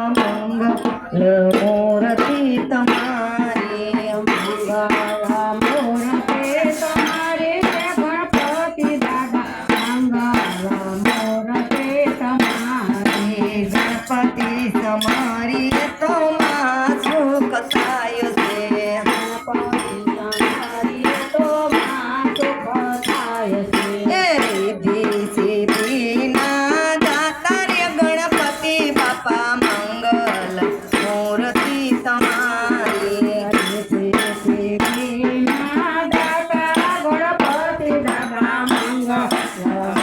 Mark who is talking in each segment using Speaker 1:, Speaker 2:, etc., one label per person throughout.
Speaker 1: મંગલ મૂર્તિ તમારી મંગલ મૂર્તિ તમારી ગણપતિ દાદા મંગલ મૂર્તિ તમારી ગણપતિ તમારી તો માં સુખ થાય છે ગણપતિ તમારી તો માં સુખ થાય છે રિદ્ધિ સિદ્ધિ ના દાતા રે ગણપતિ બાપા મંગલ મૂર્તિ તમારી રિદ્ધિ સિદ્ધિ ના દાતા ગણપતિ દાદા મંગલ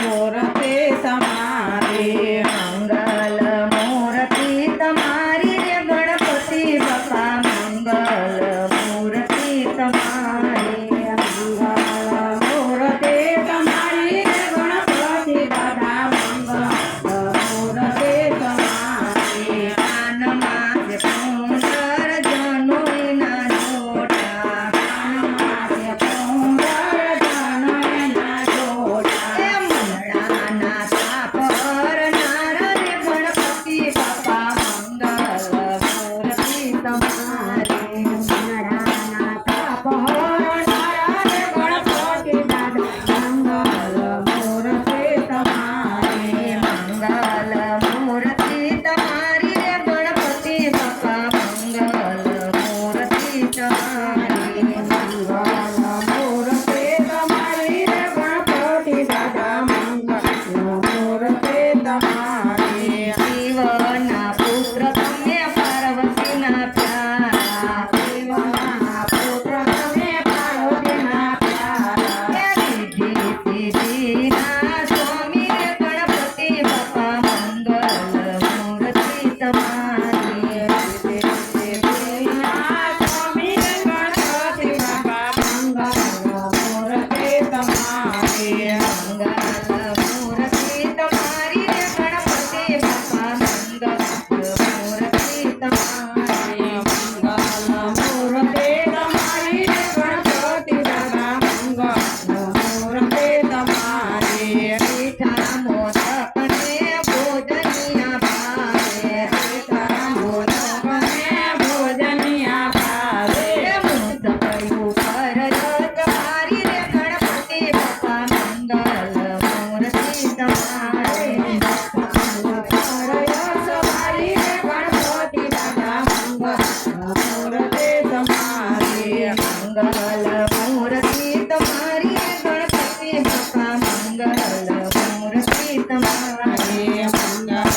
Speaker 1: મૂર્તિ તમારી મંગલ મૂર્તિ તમારી રે ગણપતિ બાપા મંગલ મૂર્તિ તમારી મંગલ મૂર્તિ તમારી રે ગણપતિ દાદા મંગલ મૂર્તિ તમારી કાનમાં છે સુંદર જનોઈના જોડા કાનમાં છે સુંદર જનોઈના જોડા એ મંગળાના સાપર નારા રે ગણપતિ બાપા મંગલ મૂર્તિ તમારી મંગળાના સાપર નારા રે ગણપતિ દાદા મંગલ મૂર્તિ તમારી મંગલ મૂર્તિ તમારી રે ગણપતિ બાપા મંગલ મૂર્તિ તમારી મંગલ મૂર્તિ તમારી રે ગણપતિ દાદા મંગલ મૂર્તિ તમારી શિવના પુત્ર તમે પાર્વતીના પ્યારા શિવના પુત્ર તમે પાર્વતીના પ્યારા રિદ્ધિ સિદ્ધિના સ્વામી રે ગણપતિ બાપા મંગલ મૂર્તિ તમારી રિદ્ધિ સિદ્ધિના સ્વામી રે ગણપતિ બાપા મંગલ મૂર્તિ તમારી મંગલ મૂર્તિ તમારી રે ગણપતિ બાપા મંગલ મૂર્તિ તમારી મંગલ મૂર્તિ તમારી રે ગણપતિ દાદા મંગલ મૂર્તિ તમારી મીઠા મોદકને ભોજનિયા ભાવે મીઠા મોદકને ભોજનિયા ભાવે મોદકયું પર તમારી રે ગણપતિ બાપા મંગલ મૂર્તિ તમારી સવારી રે ગણપતિ દાદા મંગલ મૂર્તિ તમારી મંગલ મૂર્તિ તમારી રે ગણપતિ બાપા મંગલ મૂર્તિ તમારી મંગલ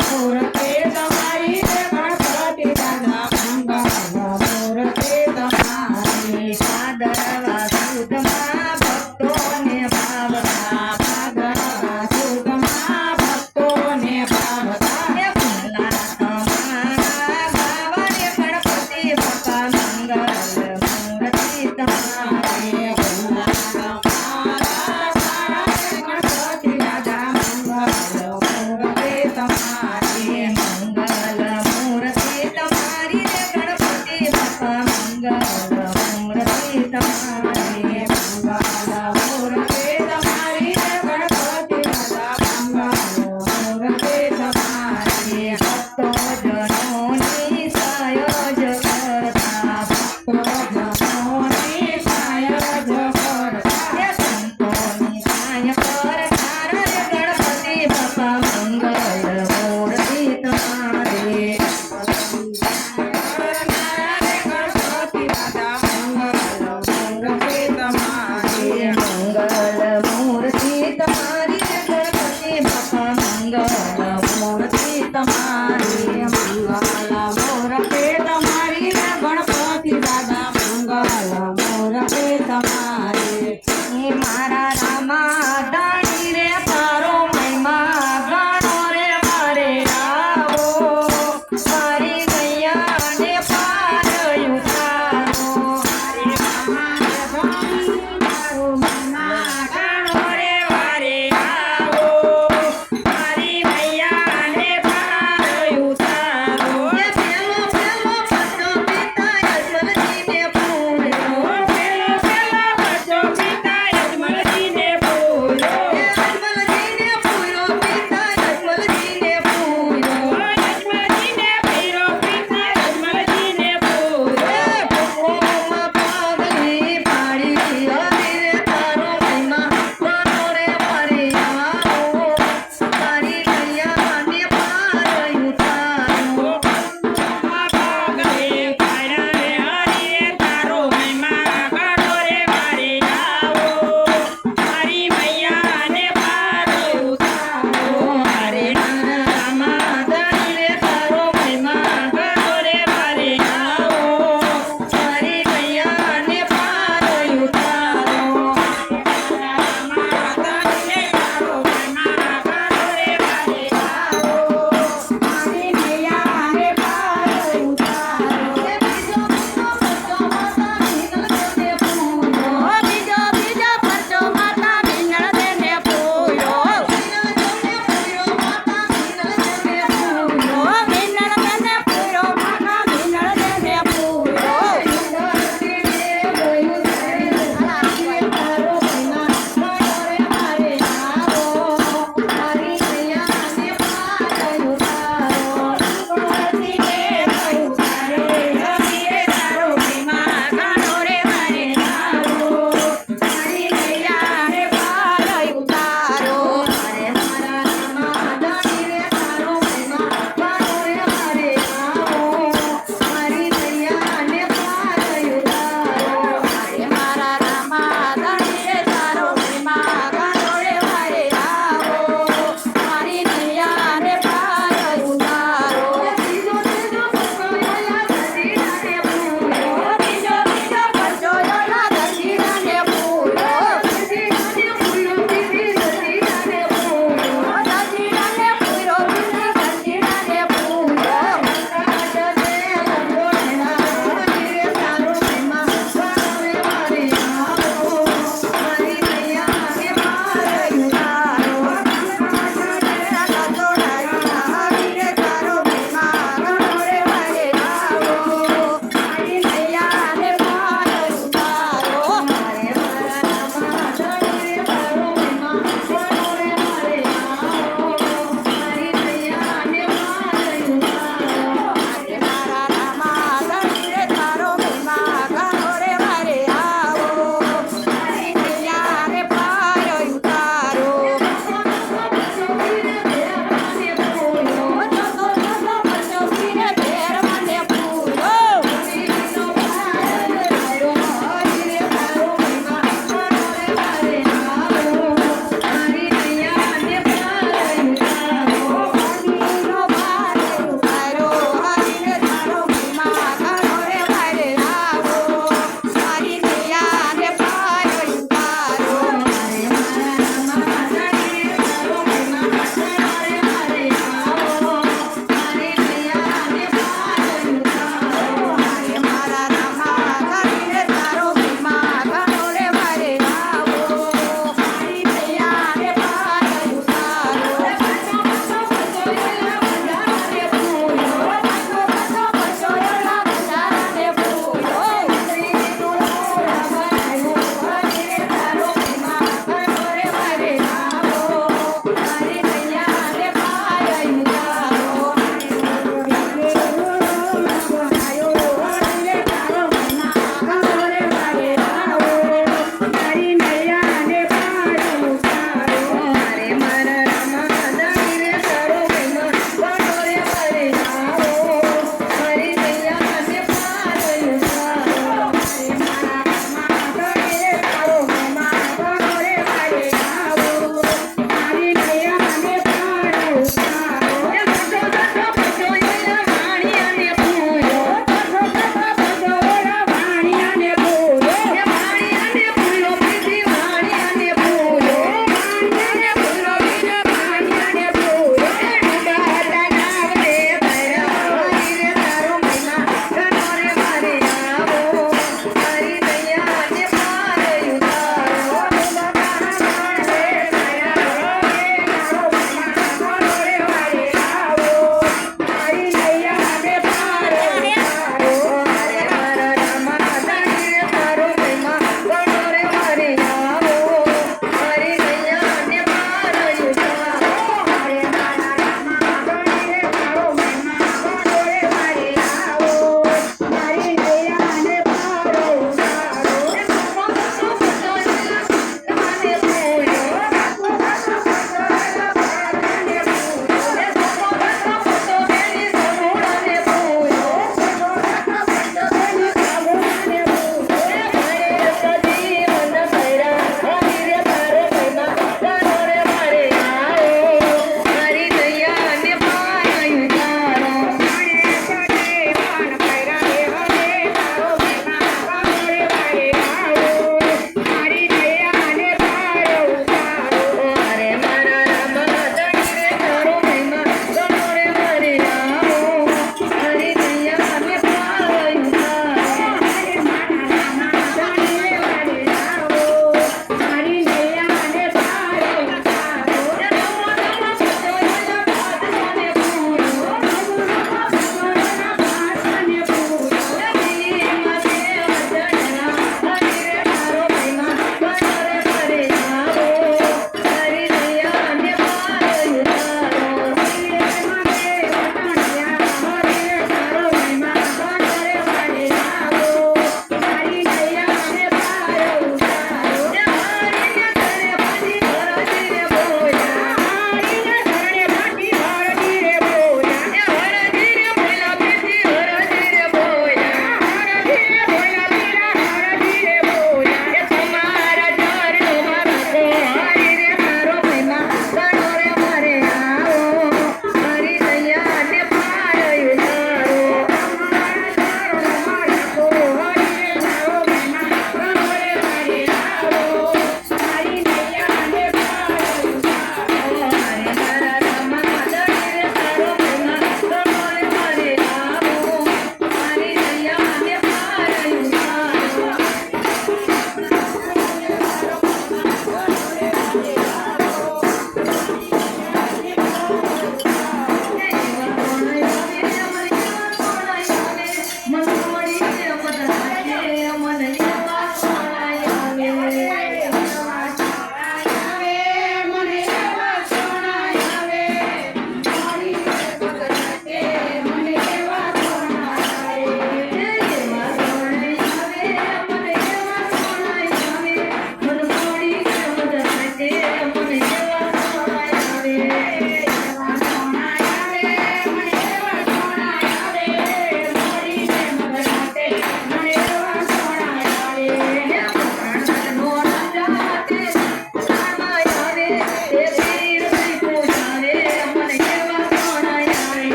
Speaker 1: મૂર્તિ તમારી રે ગણપતિ દાદા મંગલ મૂર્તિ તમારી ભાદરવા સુદમાં ભક્તોને ભાવતા ભાદરવા સુદમાં ભક્તોને ભાવતા એ ભલા તમારા ગાવા રે ગણપતિ બાપા મંગલ મૂર્તિ તમારી ભલા તમારા ગાવા રે ગણપતિ દાદા મંગલ મૂર્તિ તમારી મંગલ મૂર્તિ તમારી રે ગણપતિ બાપા મંગલ મૂર્તિ તમારી મંગલ મૂર્તિ તમારી રે ગણપતિ દાદા મંગલ મૂર્તિ તમારી ભક્તો જનોની સાયજ કરતા ભક્તો જનોની સાયજ કરતા એ સંતોની સાય કરતા રે ગણપતિ બાપા મંગલ મૂર્તિ તમારી ગણપતિ દાદા મંગલ મૂર્તિ તમારી મંગલ મૂર્તિ તમારી ગણપતિ બાપા મંગલ મૂર્તિ તમારી મંગલ મૂર્તિ તમારી ગણપતિ દાદા મંગલ મૂર્તિ તમારી હે મારા રામા દાણી રે તારો મહિમા ગણો રે મારે આવો મારી ગૈયાને પાર ઉતારો મારી રામા દાણી તારો મહિમા ગણો રે મારે આવો મારી ગૈયાને પાર ઉતારો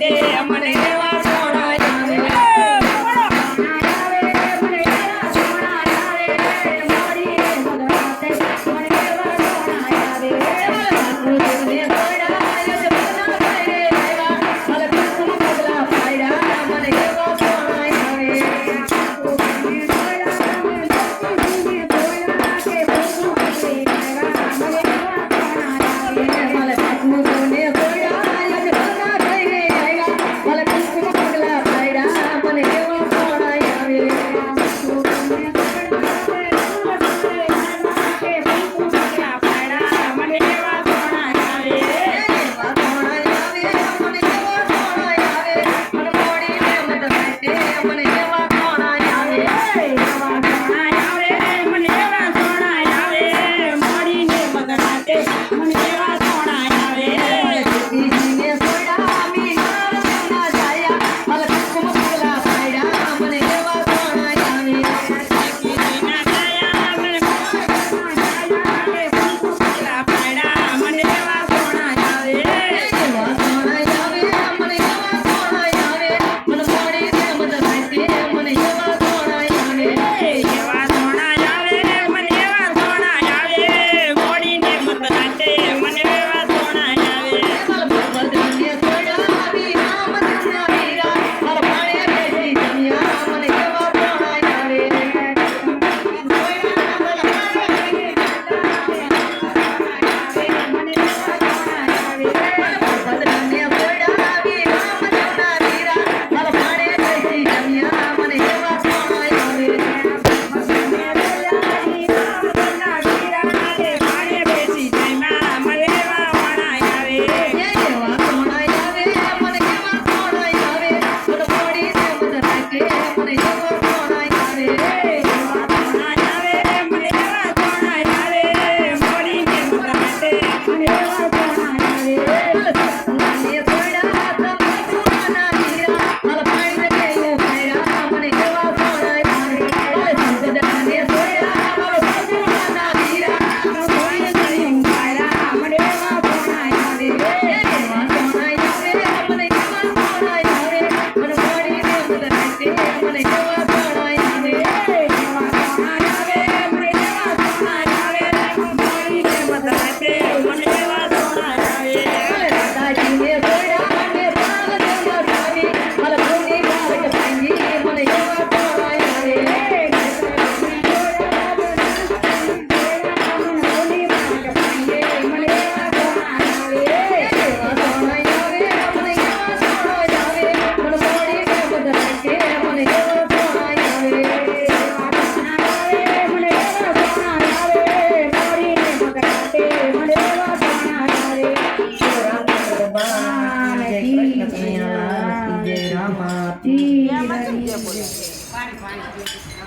Speaker 1: માટે મને એવા સોના આવે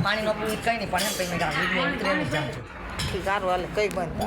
Speaker 2: પાણી નો પીવું કઈ નહીં પણ એમ કઈ વિડીયો ઉતરે નહીં જાઉં છું સારું હાલે કઈ બંધ